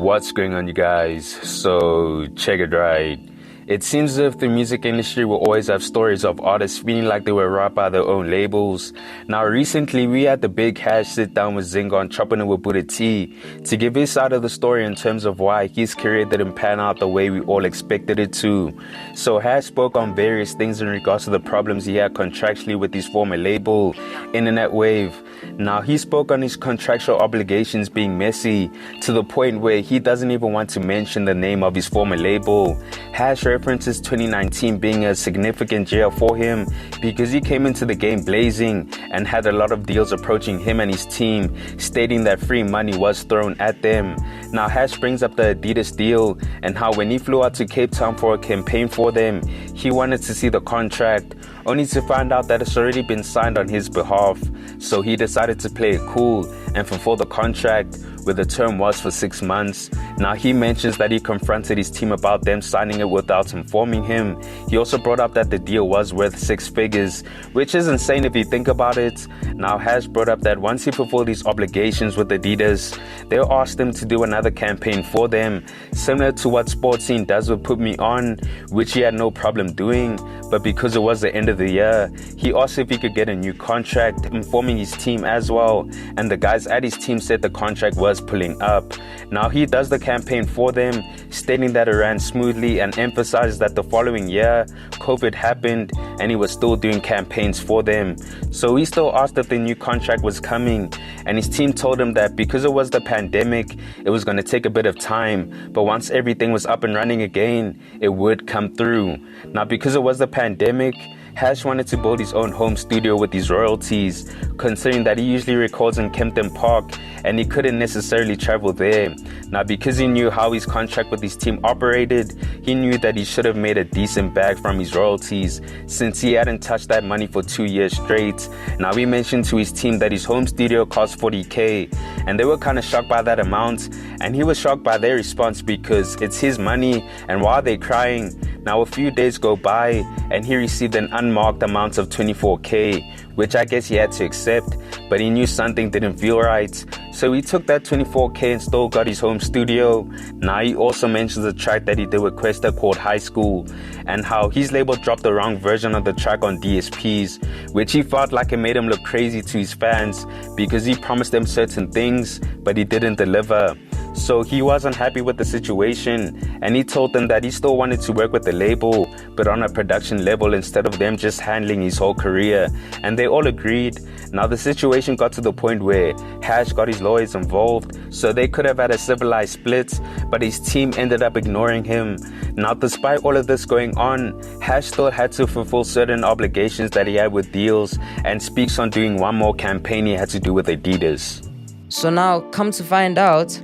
What's going on, you guys? So, check it right. It seems as if the music industry will always have stories of artists feeling like they were robbed by their own labels. Now, recently, we had the big Hash sit down with Zinga on Chopping It with Buddha T to give his side of the story in terms of why his career didn't pan out the way we all expected it to. So, Hash spoke on various things in regards to the problems he had contractually with his former label, Internet Wave. Now, he spoke on his contractual obligations being messy to the point where he doesn't even want to mention the name of his former label. Hash references 2019 being a significant year for him because he came into the game blazing and had a lot of deals approaching him and his team, stating that free money was thrown at them. Now, Hash brings up the Adidas deal and how when he flew out to Cape Town for a campaign for them, he wanted to see the contract, only to find out that it's already been signed on his behalf. So he decided to play it cool and fulfill the contract, where the term was for 6 months. Now, he mentions that he confronted his team about them signing it without informing him. He also brought up that the deal was worth 6 figures, which is insane if you think about it. Now, Hash brought up that once he fulfilled his obligations with Adidas, they asked him to do another campaign for them, similar to what Sports Scene does with Put Me On, which he had no problem doing. But because it was the end of the year, he asked if he could get a new contract, informing his team as well. And the guys at his team said the contract was pulling up. Now, he does the campaign for them, stating that it ran smoothly and emphasized that the following year, COVID happened and he was still doing campaigns for them. So he still asked if the new contract was coming, and his team told him that because it was the pandemic, it was going to take a bit of time, but once everything was up and running again, it would come through. Now, because it was the pandemic, Hash wanted to build his own home studio with his royalties, considering that he usually records in Kempton Park and he couldn't necessarily travel there. Now, because he knew how his contract with his team operated, he knew that he should have made a decent bag from his royalties since he hadn't touched that money for 2 years straight. Now, he mentioned to his team that his home studio cost 40K, and they were kind of shocked by that amount, and he was shocked by their response because it's his money. And while they're crying, now a few days go by and he received an unmarked amount of 24K, which I guess he had to accept, but he knew something didn't feel right. So he took that 24K and still got his home studio. Now, he also mentions a track that he did with Questa called High School, and how his label dropped the wrong version of the track on DSPs, which he felt like it made him look crazy to his fans because he promised them certain things, but he didn't deliver. So he wasn't happy with the situation, and he told them that he still wanted to work with the label, but on a production level instead of them just handling his whole career. And they all agreed. Now, the situation got to the point where Hash got his lawyers involved, so they could have had a civilized split, but his team ended up ignoring him. Now, despite all of this going on, Hash still had to fulfill certain obligations that he had with deals, and speaks on doing one more campaign he had to do with Adidas. So now, come to find out,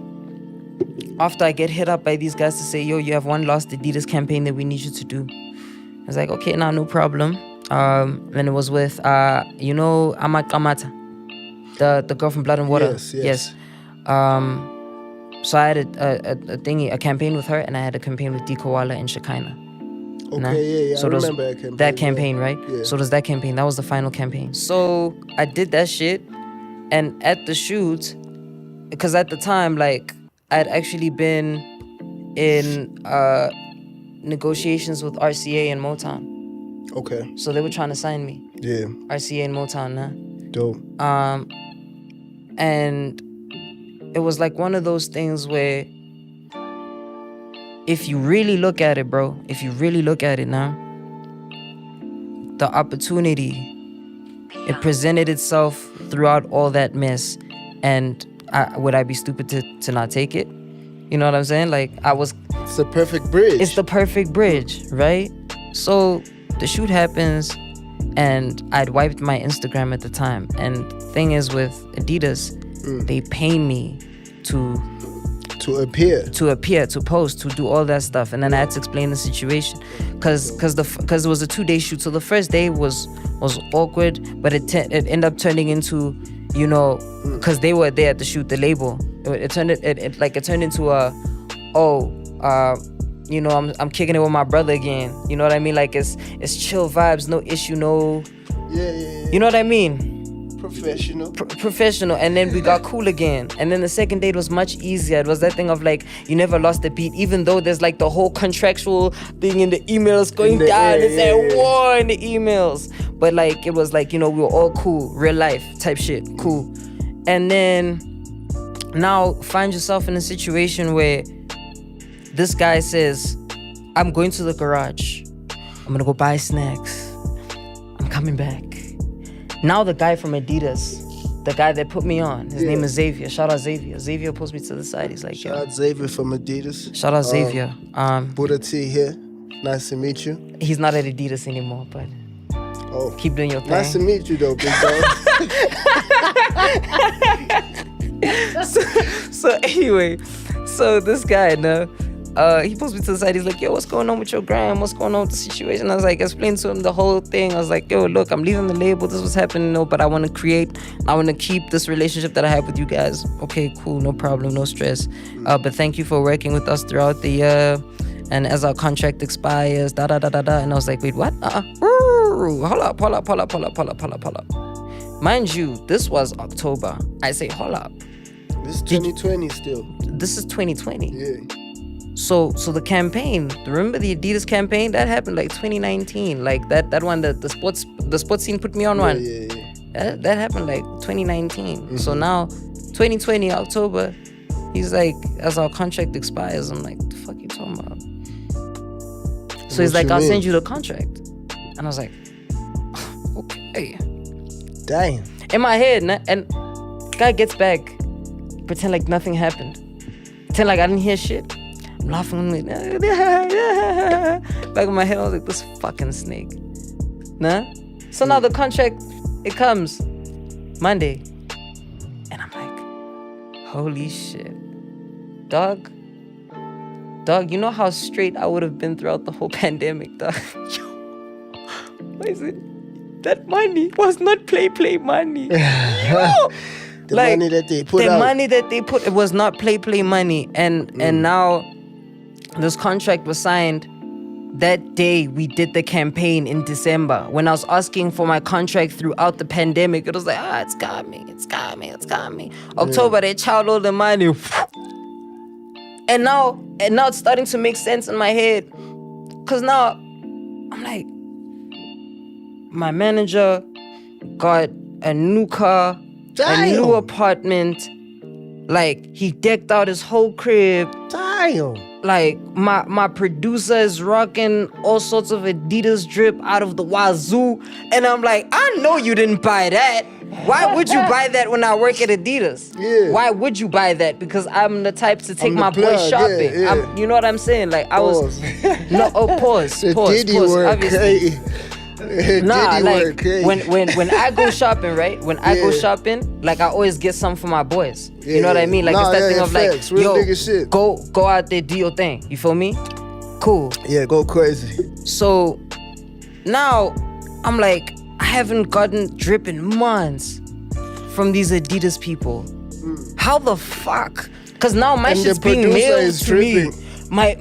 after I get hit up by these guys to say, yo, you have one last Adidas campaign that we need you to do. I was like, okay, now no problem. And it was with, Amat Kamata, the girl from Blood and Water. Yes. So I had a campaign with her, and I had a campaign with D. Koala and Shekinah. Okay, So I remember that campaign, right? Yeah. So does that campaign. That was the final campaign. So I did that shit, and at the shoot, because at the time, like, I'd actually been in negotiations with RCA and Motown. Okay. So they were trying to sign me. Yeah. RCA and Motown, nah? Dope. And it was like one of those things where if you really look at it, bro, if you really look at it now, the opportunity, it presented itself throughout all that mess. And would I be stupid to not take it? You know what I'm saying? Like, It's the perfect bridge. It's the perfect bridge, right? So the shoot happens, and I'd wiped my Instagram at the time. And thing is, with Adidas, they pay me to appear, to post, to do all that stuff. And then I had to explain the situation, because it was a 2-day shoot. So the first day was awkward, but it ended up turning into, because they were there at the shoot, the label. It turned into I'm kicking it with my brother again. You know what I mean? Like, it's chill vibes, no issue, no. Yeah. You know what I mean? Professional. And then we got cool again. And then the second date was much easier. It was that thing of like, you never lost a beat, even though there's like the whole contractual thing in the emails going down. It's a war in the emails. But like, it was like, we were all cool, real life type shit, cool. And then now find yourself in a situation where this guy says, I'm going to the garage. I'm gonna go buy snacks. I'm coming back. Now the guy from Adidas, the guy that put me on, his name is Xavier. Shout out Xavier. Xavier pulls me to the side. He's like, shout out Xavier from Adidas. Shout out Xavier. Buddha T here. Nice to meet you. He's not at Adidas anymore, but keep doing your thing. Nice to meet you though, big dog. so anyway, so this guy now, he pulls me to the side. He's like, yo, what's going on with your gram? What's going on with the situation? I was like, explain to him the whole thing. I was like, yo, look, I'm leaving the label. This was happening, but I want to keep this relationship that I have with you guys. Okay, cool, no problem, no stress. But thank you for working with us throughout the year. And as our contract expires, And I was like, wait, what? Hold up. Mind you, this was October. I say, hold up. This is 2020 still. This is 2020. Yeah. So the campaign, remember the Adidas campaign? That happened like 2019. Like that one that the sports scene put me on one. Yeah. That happened like 2019. Mm-hmm. So now 2020 October, he's like, as our contract expires, I'm like, the fuck you talking about? So he's like, I'll send you the contract. And I was like, okay. Dang. In my head, and guy gets back, pretend like nothing happened. Pretend like I didn't hear shit. I'm laughing, like, back in my head, I was like, this fucking snake. Nah? So now the contract, it comes Monday. And I'm like, holy shit. Dog, you know how straight I would have been throughout the whole pandemic, dog? What is it? That money was not play money. The money that they put out. The money that they put, it was not play money. And now this contract was signed that day we did the campaign in December. When I was asking for my contract throughout the pandemic, it was like, it's coming. October, they chowed all the money. And now it's starting to make sense in my head. Cause now I'm like, my manager got a new car, a new apartment. Like, he decked out his whole crib. Damn. Like, my producer is rocking all sorts of Adidas drip out of the wazoo. And I'm like, I know you didn't buy that. Why would you buy that when I work at Adidas? Yeah. Why would you buy that? Because I'm the type to take my boys shopping. Yeah. You know what I'm saying? Like, I was... No, pause. Obviously. Nah, like when I go shopping, right? When I go shopping, like I always get some for my boys. You know what I mean? Like it's that thing of facts. like, Real yo, shit. go out there, do your thing. You feel me? Cool. Yeah, go crazy. So now I'm like, I haven't gotten drip in months from these Adidas people. How the fuck? Cause now my shit's being mailed to me. My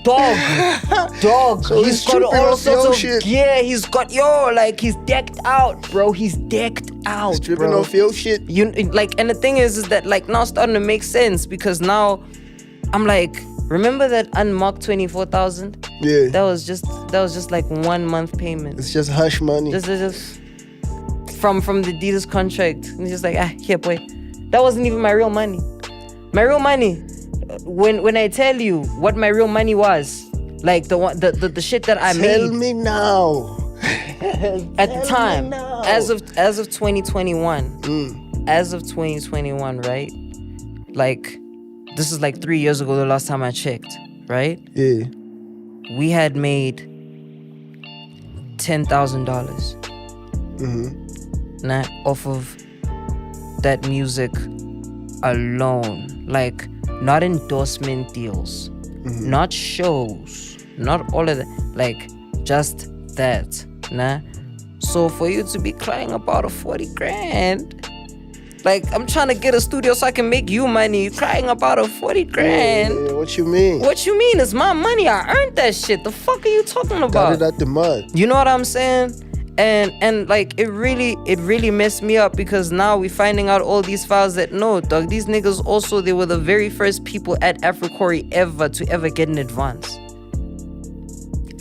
dog. So he's got all sorts of shit. Yeah, he's got like he's decked out, bro. He's decked out. Stripping bro. off your shit. You like, and the thing is that like now it's starting to make sense because now I'm like, remember that unmarked 24,000? Yeah. That was just like 1 month payment. It's just hush money. Just from the Adidas contract. And it's just like, here, boy. That wasn't even my real money. My real money. When I tell you what my real money was, like the shit that I made. Tell me now. At the time, as of 2021, as of 2021, right? Like, this is like 3 years ago. The last time I checked, right? Yeah. We had made $10,000. Nah, off of that music alone, like. Not endorsement deals, not shows, not all of that, like just that, nah? So for you to be crying about a 40 grand, like I'm trying to get a studio so I can make you money, you crying about a 40 grand. Yeah, what you mean? What you mean? It's my money, I earned that shit. The fuck are you talking about? Got it out the mud. You know what I'm saying? And like it really messed me up, because now we're finding out all these files that no, dog, these niggas also, they were the very first people at Africori ever to ever get an advance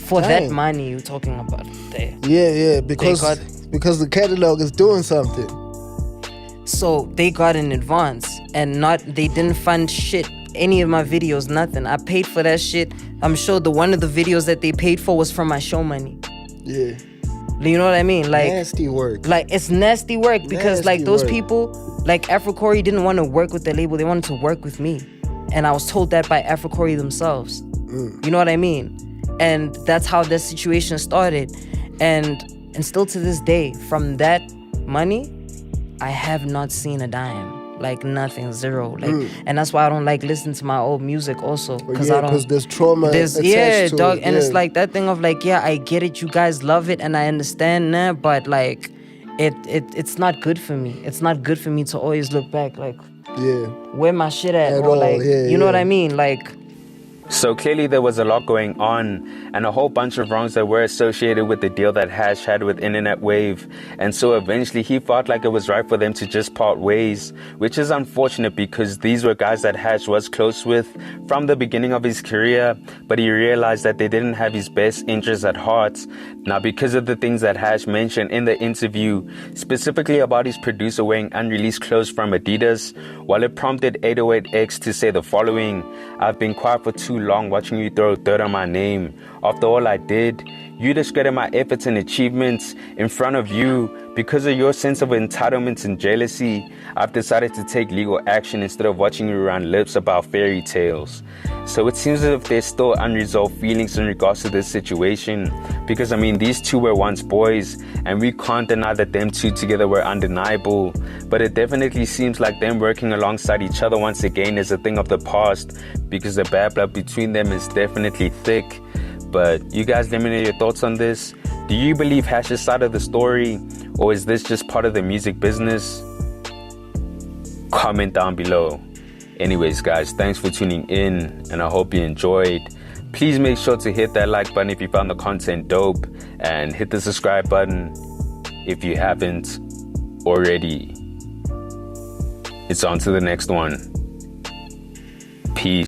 for that Dang. money you're talking about there. Yeah, because the catalog is doing something. So they got an advance, and they didn't fund shit, any of my videos, nothing. I paid for that shit. I'm sure one of the videos that they paid for was from my show money. Yeah. You know what I mean? Like Nasty work. Like it's nasty work, because Nasty like those work. people, like Africori didn't want to work with the label, they wanted to work with me. And I was told that by Africori themselves. You know what I mean? And that's how this situation started. And still to this day, from that money, I have not seen a dime. Like nothing, zero. Like, and that's why I don't like listening to my old music also, because I don't. Because there's trauma attached to dog, it. and it's like that thing of like, yeah, I get it, you guys love it, and I understand that, but like, it's not good for me. It's not good for me to always look back like, where my shit at or all, like, you know what I mean, like. So clearly there was a lot going on and a whole bunch of wrongs that were associated with the deal that Hash had with Internet Wave. And so eventually he felt like it was right for them to just part ways, which is unfortunate because these were guys that Hash was close with from the beginning of his career, but he realized that they didn't have his best interests at heart. Now, because of the things that Hash mentioned in the interview, specifically about his producer wearing unreleased clothes from Adidas, while it prompted 808X to say the following: "I've been quiet for too long watching you throw dirt on my name. After all I did, you discredit my efforts and achievements in front of you. Because of your sense of entitlement and jealousy, I've decided to take legal action instead of watching you run lips about fairy tales." So it seems as if there's still unresolved feelings in regards to this situation, because I mean, these two were once boys and we can't deny that them two together were undeniable, but it definitely seems like them working alongside each other once again is a thing of the past, because the bad blood between them is definitely thick. But you guys, let me know your thoughts on this. Do you believe Hash's side of the story, or is this just part of the music business? Comment down below. Anyways, guys, thanks for tuning in, and I hope you enjoyed. Please make sure to hit that like button if you found the content dope, and hit the subscribe button if you haven't already. It's on to the next one.